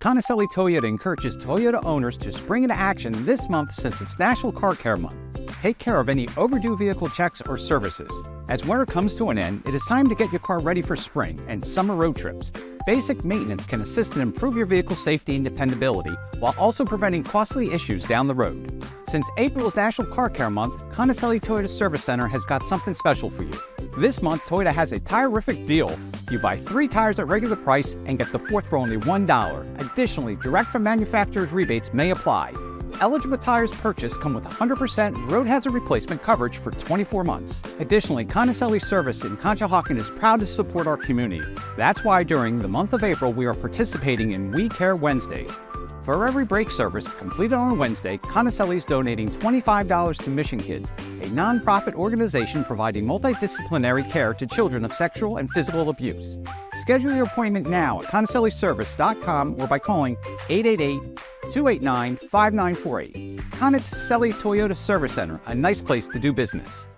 Conicelli Toyota encourages Toyota owners to spring into action this month since it's National Car Care Month. Take care of any overdue vehicle checks or services. As winter comes to an end, it is time to get your car ready for spring and summer road trips. Basic maintenance can assist and improve your vehicle's safety and dependability while also preventing costly issues down the road. Since April is National Car Care Month, Conicelli Toyota Service Center has got something special for you. This month, Toyota has a tire-rific deal. You buy 3 tires at regular price and get the 4th for only $1. Additionally, direct from manufacturer's rebates may apply. Eligible tires purchased come with 100% road hazard replacement coverage for 24 months. Additionally, Conicelli Service in Conshohocken is proud to support our community. That's why during the month of April, we are participating in We Care Wednesdays. For every brake service completed on a Wednesday, Conicelli is donating $25 to Mission Kids, a nonprofit organization providing multidisciplinary care to children of sexual and physical abuse. Schedule your appointment now at ConicelliService.com or by calling 888-289-5948. Conicelli Toyota Service Center, a nice place to do business.